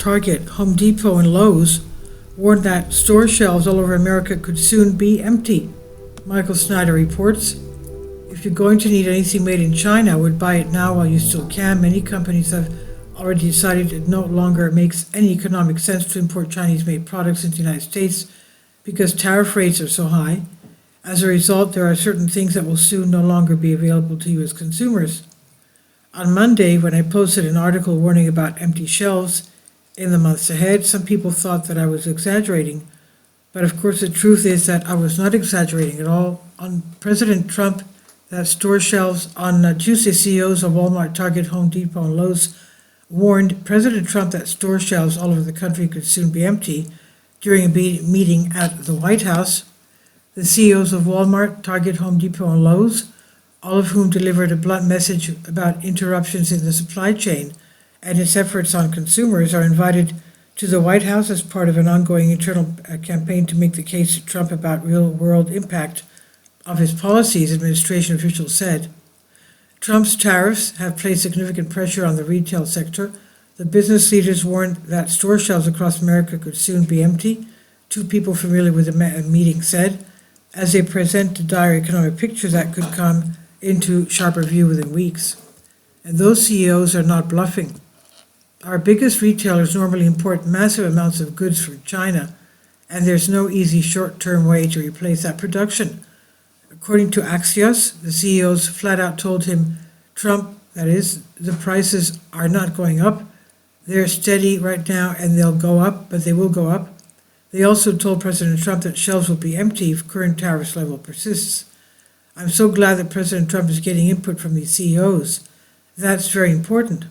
Target, Home Depot, and Lowe's warned that store shelves all over America could soon be empty. Michael Snyder reports, if you're going to need anything made in China, I would buy it now while you still can. Many companies have already decided it no longer makes any economic sense to import Chinese-made products into the United States because tariff rates are so high. As a result, there are certain things that will soon no longer be available to you as consumers. On Monday, when I posted an article warning about empty shelves in the months ahead, some people thought that I was exaggerating. But of course, the truth is that I was not exaggerating at all. On President Trump, that store shelves on Tuesday, CEOs of Walmart, Target, Home Depot, and Lowe's warned President Trump that store shelves all over the country could soon be empty during a meeting at the White House. The CEOs of Walmart, Target, Home Depot, and Lowe's, all of whom delivered a blunt message about interruptions in the supply chain and its efforts on consumers, are invited to the White House as part of an ongoing internal campaign to make the case to Trump about real-world impact of his policies, administration officials said. Trump's tariffs have placed significant pressure on the retail sector. The business leaders warned that store shelves across America could soon be empty, two people familiar with the meeting said, as they present the dire economic picture that could come into sharper view within weeks. And those CEOs are not bluffing. Our biggest retailers normally import massive amounts of goods from China, and there's no easy short-term way to replace that production. According to Axios, the CEOs flat out told him, Trump, that is, the prices are not going up. They're steady right now and they'll go up, but they will go up. They also told President Trump that shelves will be empty if current tariff level persists. I'm so glad that President Trump is getting input from these CEOs. That's very important.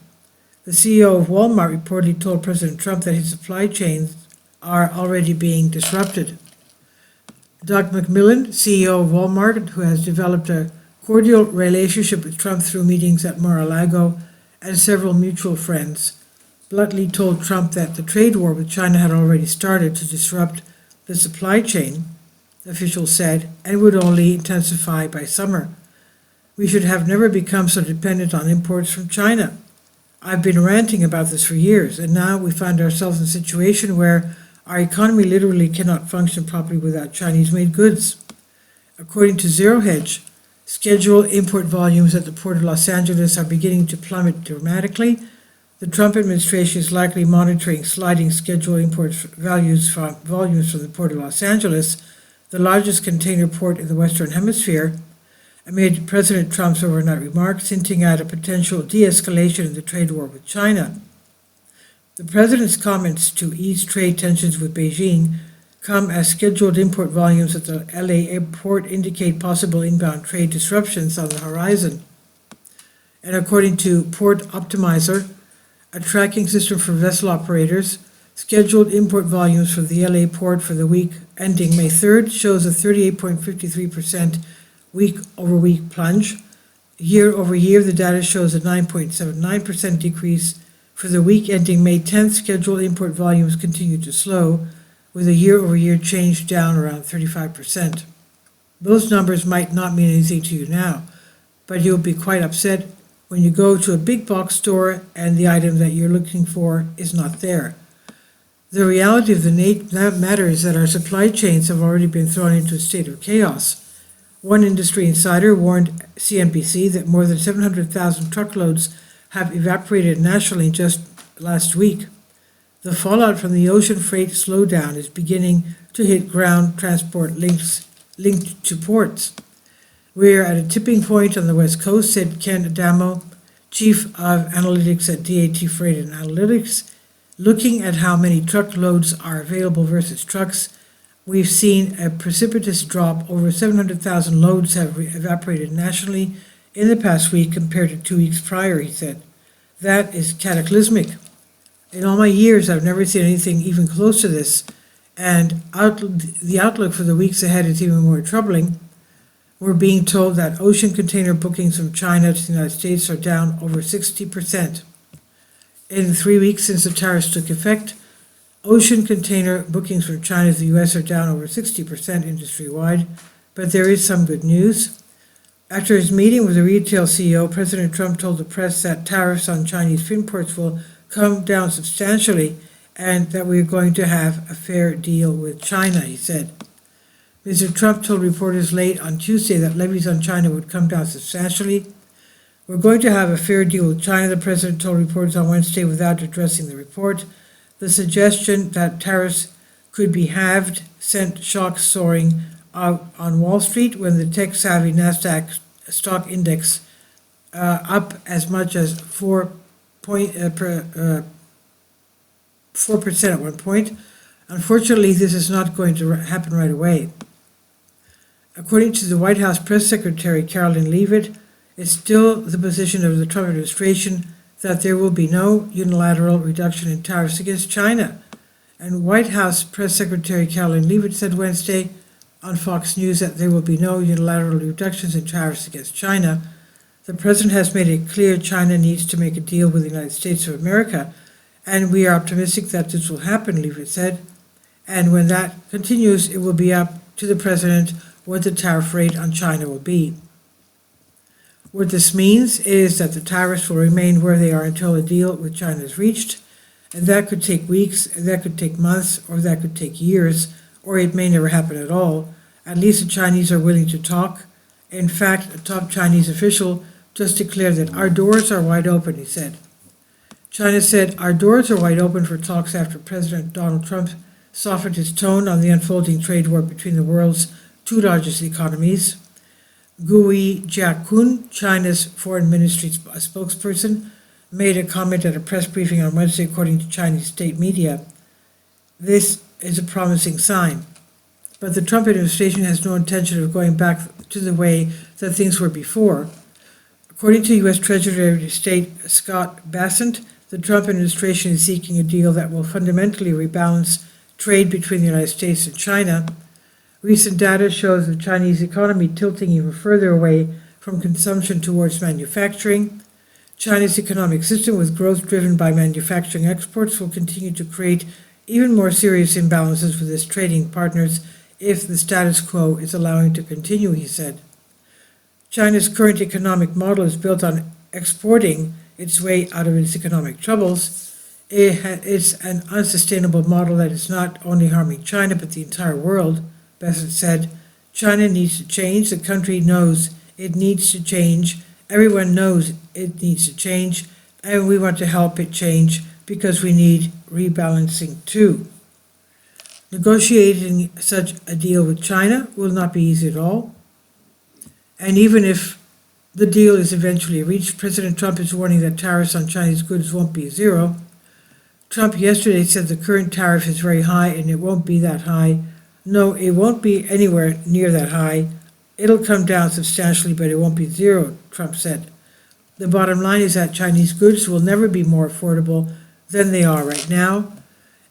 The CEO of Walmart reportedly told President Trump that his supply chains are already being disrupted. Doug McMillon, CEO of Walmart, who has developed a cordial relationship with Trump through meetings at Mar-a-Lago and several mutual friends, bluntly told Trump that the trade war with China had already started to disrupt the supply chain, officials said, and would only intensify by summer. We should have never become so dependent on imports from China. I've been ranting about this for years, and now we find ourselves in a situation where our economy literally cannot function properly without Chinese-made goods. According to Zero Hedge, scheduled import volumes at the Port of Los Angeles are beginning to plummet dramatically. The Trump administration is likely monitoring sliding scheduled import volumes from the Port of Los Angeles, the largest container port in the Western Hemisphere, amid President Trump's overnight remarks hinting at a potential de-escalation in the trade war with China. The president's comments to ease trade tensions with Beijing come as scheduled import volumes at the LA airport indicate possible inbound trade disruptions on the horizon. And according to Port Optimizer, a tracking system for vessel operators, scheduled import volumes for the LA port for the week ending May 3rd shows a 38.53% week-over-week plunge. Year over year, the data shows a 9.79% decrease. For the week ending May 10th, scheduled import volumes continue to slow, with a year-over-year change down around 35%. Those numbers might not mean anything to you now, but you'll be quite upset when you go to a big box store and the item that you're looking for is not there. The reality of the matter is that our supply chains have already been thrown into a state of chaos. One industry insider warned CNBC that more than 700,000 truckloads have evaporated nationally just last week. The fallout from the ocean freight slowdown is beginning to hit ground transport linked to ports. We're at a tipping point on the West Coast, said Ken Adamo, Chief of Analytics at DAT Freight and Analytics. Looking at how many truckloads are available versus trucks, we've seen a precipitous drop. Over 700,000 loads have evaporated nationally in the past week compared to 2 weeks prior, he said. That is cataclysmic. In all my years, I've never seen anything even close to this, and the outlook for the weeks ahead is even more troubling. We're being told that ocean container bookings from China to the United States are down over 60%. In 3 weeks since the tariffs took effect, ocean container bookings from China to the U.S. are down over 60% industry-wide, but there is some good news. After his meeting with the retail CEO, President Trump told the press that tariffs on Chinese imports will come down substantially and that we are going to have a fair deal with China, he said. Mr. Trump told reporters late on Tuesday that levies on China would come down substantially. We're going to have a fair deal with China, the president told reporters on Wednesday without addressing the report. The suggestion that tariffs could be halved sent shocks soaring out on Wall Street when the tech-savvy NASDAQ stock index up as much as 4% at one point. Unfortunately, this is not going to happen right away. According to the White House press secretary, Caroline Leavitt, it's still the position of the Trump administration that there will be no unilateral reduction in tariffs against China. And White House press secretary Caroline Leavitt said Wednesday on Fox News that there will be no unilateral reductions in tariffs against China. The president has made it clear China needs to make a deal with the United States of America, and we are optimistic that this will happen, Leavitt said. And when that continues, it will be up to the president what the tariff rate on China will be. What this means is that the tariffs will remain where they are until a deal with China is reached, and that could take weeks, and that could take months, or that could take years, or it may never happen at all. At least the Chinese are willing to talk. In fact, a top Chinese official just declared that our doors are wide open, he said. China said, our doors are wide open for talks after President Donald Trump softened his tone on the unfolding trade war between the world's two largest economies. Gui Jiakun, China's foreign ministry spokesperson, made a comment at a press briefing on Wednesday, according to Chinese state media. This is a promising sign. But the Trump administration has no intention of going back to the way that things were before. According to U.S. Treasury of State Scott Bessent, the Trump administration is seeking a deal that will fundamentally rebalance trade between the United States and China. Recent data shows the Chinese economy tilting even further away from consumption towards manufacturing. China's economic system, with growth driven by manufacturing exports, will continue to create even more serious imbalances with its trading partners if the status quo is allowed to continue, he said. China's current economic model is built on exporting its way out of its economic troubles. It's an unsustainable model that is not only harming China but the entire world, Bessent said. China needs to change. The country knows it needs to change. Everyone knows it needs to change, and we want to help it change because we need rebalancing too. Negotiating such a deal with China will not be easy at all. And even if the deal is eventually reached, President Trump is warning that tariffs on Chinese goods won't be zero. Trump yesterday said the current tariff is very high and it won't be that high. No, it won't be anywhere near that high. It'll come down substantially, but it won't be zero, Trump said. The bottom line is that Chinese goods will never be more affordable than they are right now.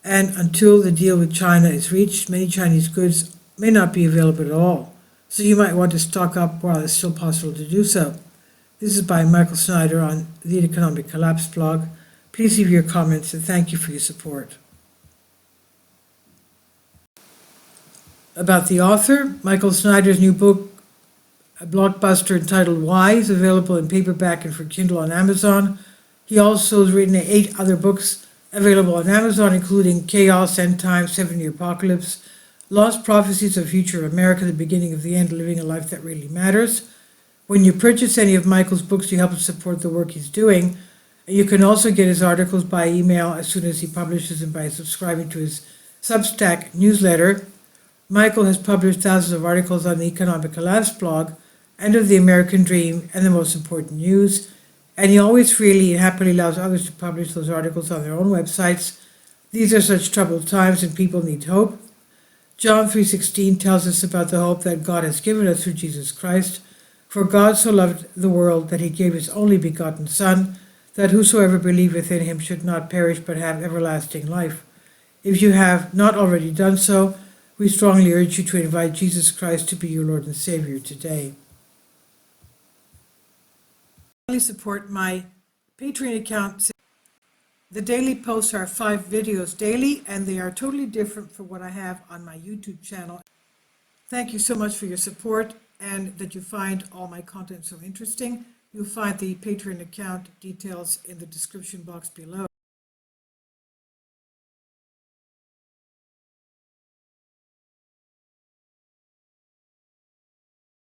And until the deal with China is reached, many Chinese goods may not be available at all. So you might want to stock up while it's still possible to do so. This is by Michael Snyder on the Economic Collapse blog. Please leave your comments and thank you for your support. About the author, Michael Snyder's new book, a blockbuster entitled Why, is available in paperback and for Kindle on Amazon. He also has written 8 other books available on Amazon, including Chaos, End Times, 7-Year Apocalypse, Lost Prophecies of Future America, The Beginning of the End, Living a Life That Really Matters. When you purchase any of Michael's books, you help to support the work he's doing. And you can also get his articles by email as soon as he publishes them by subscribing to his Substack newsletter. Michael has published thousands of articles on the Economic Collapse blog, End of the American Dream, and the most important news. And he always freely and happily allows others to publish those articles on their own websites. These are such troubled times and people need hope. John 3:16 tells us about the hope that God has given us through Jesus Christ. For God so loved the world that he gave his only begotten Son, that whosoever believeth in him should not perish but have everlasting life. If you have not already done so, we strongly urge you to invite Jesus Christ to be your Lord and Savior today. Please support my Patreon account. The daily posts are 5 videos daily, and they are totally different from what I have on my YouTube channel. Thank you so much for your support and that you find all my content so interesting. You'll find the Patreon account details in the description box below.